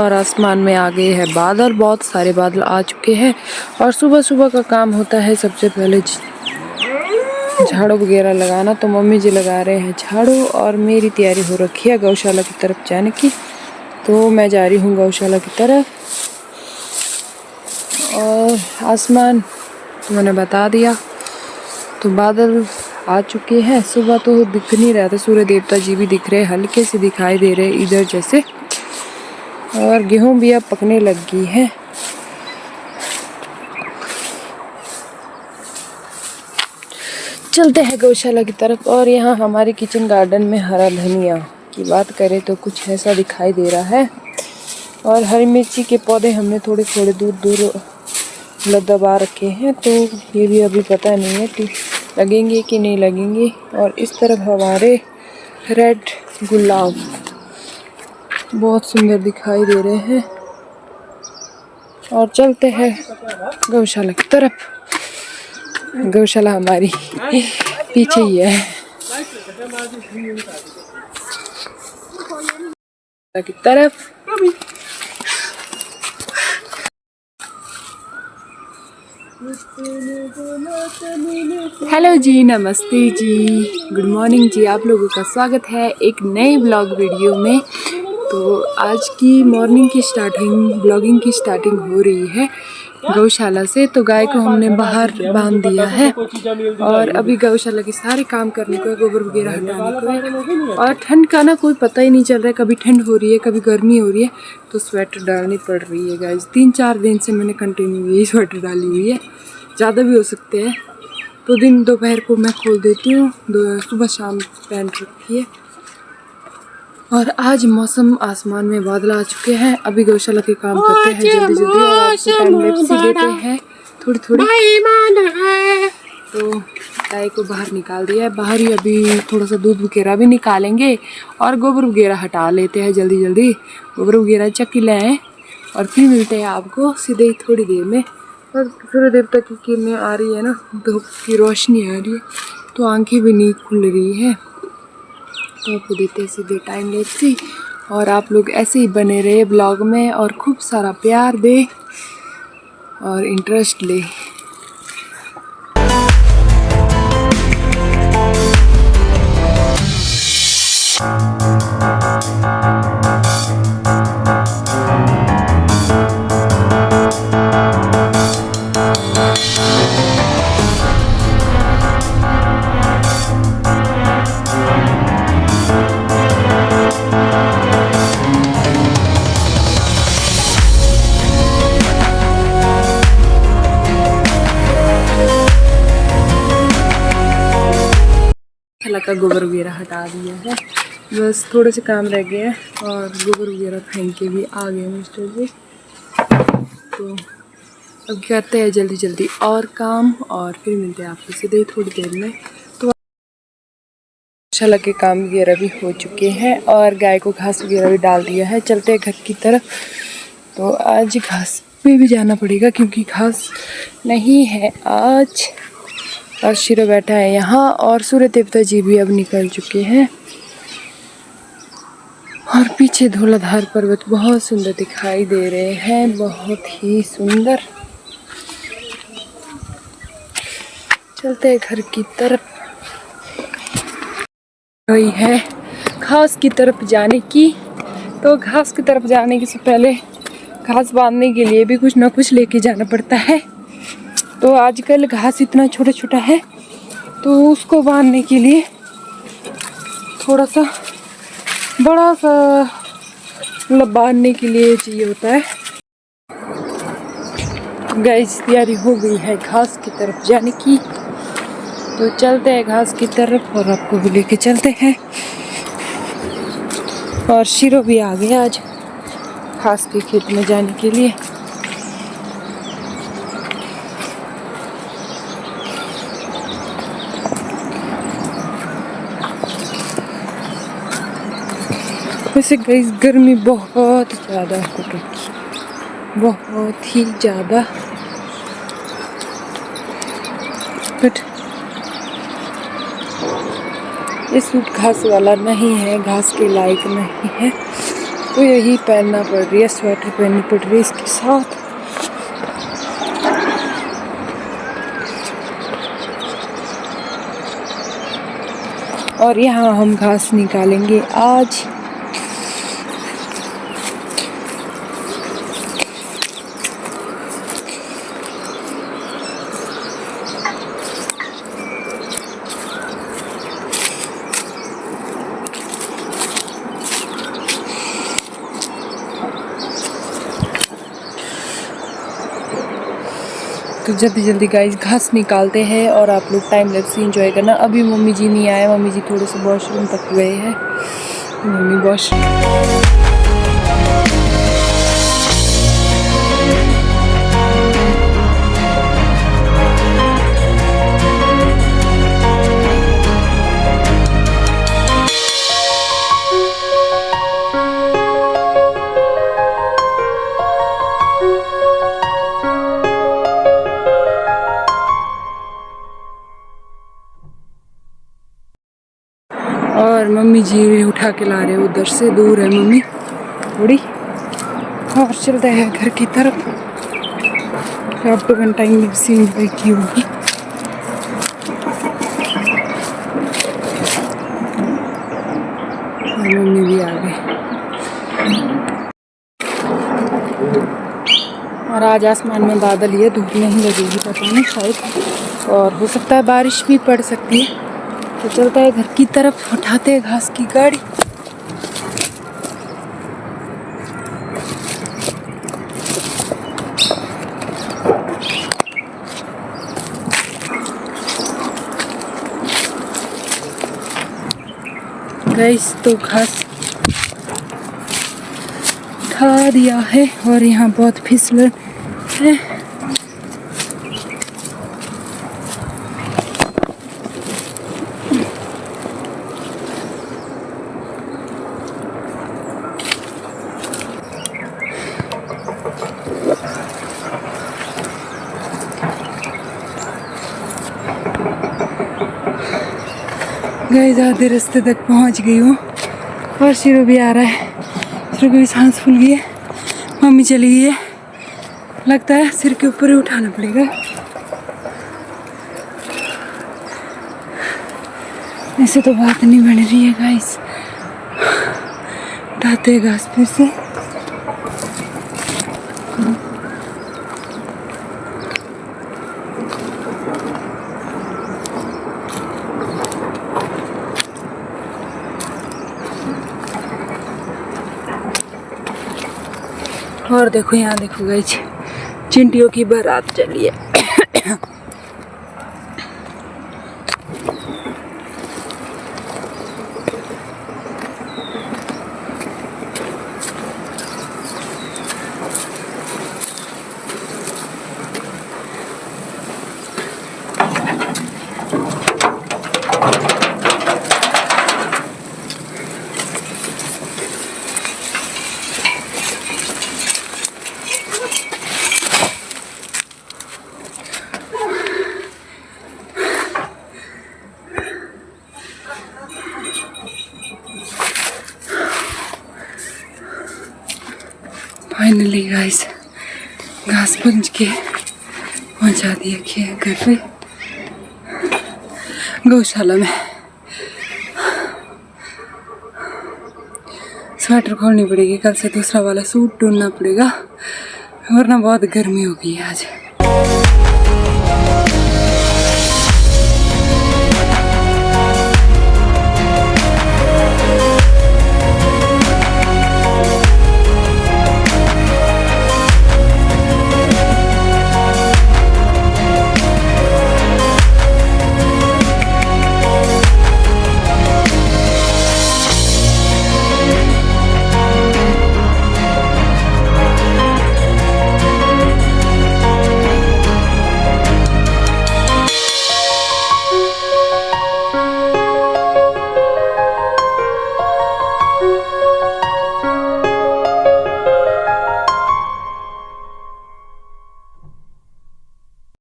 और आसमान में आ गए हैं बादल, बहुत सारे बादल आ चुके हैं। और सुबह सुबह का काम होता है सबसे पहले झाड़ू वगैरह लगाना, तो मम्मी जी लगा रहे हैं झाड़ू और मेरी तैयारी हो रखी है गौशाला की तरफ जाने की। तो मैं जा रही हूँ गौशाला की तरफ। और आसमान तो मैंने बता दिया, तो बादल आ चुके हैं। सुबह तो दिख नहीं रहा था, सूर्य देवता जी भी दिख रहे, हल्के से दिखाई दे रहे इधर जैसे। और गेहूं भी अब पकने लग गई है। चलते हैं गौशाला की तरफ। और यहाँ हमारे किचन गार्डन में हरा धनिया की बात करें तो कुछ ऐसा दिखाई दे रहा है। और हरी मिर्ची के पौधे हमने थोड़े थोड़े दूर दूर दबा रखे हैं, तो ये भी अभी पता नहीं है कि लगेंगे कि नहीं लगेंगे। और इस तरफ हमारे रेड गुलाब बहुत सुंदर दिखाई दे रहे हैं। और चलते हैं गौशाला की तरफ। गौशाला हमारी पीछे ही है। की तरफ हेलो जी, नमस्ते जी, गुड मॉर्निंग जी। आप लोगों का स्वागत है एक नए ब्लॉग वीडियो में। तो आज की मॉर्निंग की स्टार्टिंग, ब्लॉगिंग की स्टार्टिंग हो रही है गौशाला से। तो गाय को हमने बाहर बांध दिया है और अभी गौशाला के सारे काम करने को है, गोबर वगैरह हटाने को है। और ठंड का ना कोई पता ही नहीं चल रहा है, कभी ठंड हो रही है कभी गर्मी हो रही है। तो स्वेटर डालनी पड़ रही है गाइस। 3-4 दिन से मैंने कंटिन्यू यही स्वेटर डाली हुई है, ज़्यादा भी हो सकते हैं। तो दिन दोपहर को मैं खोल देती हूँ, सुबह शाम पहन रखी है। और आज मौसम, आसमान में बादल आ चुके हैं। अभी गौशाला के काम करते हैं जल्दी जल्दी और आपको टाइम लैप्स ही देते हैं थोड़ी थोड़ी। तो गाय को बाहर निकाल दिया है, बाहर ही अभी थोड़ा सा दूध वगैरह भी निकालेंगे और गोबर वगैरह हटा लेते हैं जल्दी जल्दी। गोबर वगैरह चक्की लाएँ और फिर मिलते हैं आपको सीधे थोड़ी देर में। और सूर्य देवता की किरणें आ रही है ना, धूप की रोशनी आ रही है, तो आंखें भी नहीं खुल रही है। तो आपको देते हैं सीधे टाइम लैप्स ही। और आप लोग ऐसे ही बने रहे ब्लॉग में और खूब सारा प्यार दे और इंटरेस्ट ले। का गोबर वगैरह हटा दिया है, बस थोड़े से काम रह गए हैं। और गोबर वगैरह फेंक के भी आ गए मिस्टर जी। तो अब करते हैं जल्दी जल्दी और काम और फिर मिलते हैं आपको सीधे थोड़ी देर में। तो गौशाला के काम वगैरह भी हो चुके हैं और गाय को घास वगैरह भी डाल दिया है। चलते हैं घर की तरफ। तो आज घास पे भी जाना पड़ेगा क्योंकि घास नहीं है आज। और शिरो बैठा है यहाँ और सूर्य देवता जी भी अब निकल चुके हैं। और पीछे धौलाधार पर्वत बहुत सुंदर दिखाई दे रहे हैं, बहुत ही सुंदर। चलते हैं घर की तरफ। वही है घास की तरफ जाने की। तो घास की तरफ जाने के से पहले घास बांधने के लिए भी कुछ ना कुछ लेके जाना पड़ता है। तो आजकल घास इतना छोटा छोटा है, तो उसको बांधने के लिए थोड़ा सा बड़ा सा मतलब बांधने के लिए चाहिए होता है। गाइस तैयारी हो गई है घास की तरफ जाने की। तो चलते हैं घास की तरफ और आपको भी लेके चलते हैं। और शिरो भी आ गया आज घास के खेत में जाने के लिए। वैसे गाइस गर्मी बहुत ज़्यादा हो रखी, बहुत ही ज़्यादा। बट ये सूट घास वाला नहीं है, घास के लायक नहीं है। तो यही पहनना पड़ रही है, स्वेटर पहननी पड़ रही है इसके साथ। और यहाँ हम घास निकालेंगे आज। तो जल्दी जल्दी गाइस घास निकालते हैं और आप लोग टाइम लैप्स एंजॉय करना। अभी मम्मी जी नहीं आए, मम्मी जी थोड़े से वॉशरूम तक गए हैं। मम्मी वॉशरूम और मम्मी जी उठा के ला रहे हैं, उधर से दूर है मम्मी थोड़ी। और चलते हैं घर की तरफ। आप तो टाइम सीन की होगी। और मम्मी भी आ गए। और आज आसमान में बादल ही है, धूप नहीं लगेगी पता नहीं शायद, और हो सकता है बारिश भी पड़ सकती है। तो चलता है घर की तरफ, उठाते हैं घास की गाड़ी। गाइस तो घास उठा दिया है और यहाँ बहुत फिसलन है। गाइस आधे रास्ते तक पहुंच गई हूँ और शिरो भी आ रहा है। शिरो की भी सांस फूल गई है। मम्मी चली गई है, लगता है सिर के ऊपर ही उठाना पड़ेगा। ऐसे तो बात नहीं बन रही है गाइस। उठाते हैं घास फिर से। और देखो यहाँ देखो गाइस, चिंटियों की बारात चली है। फाइनली गाइस घास पूंछ के पहुंचा दिया घर पे, गौशाला में। स्वेटर खोलनी पड़ेगी, कल से दूसरा वाला सूट ढूंढना पड़ेगा वरना बहुत गर्मी हो गई है आज।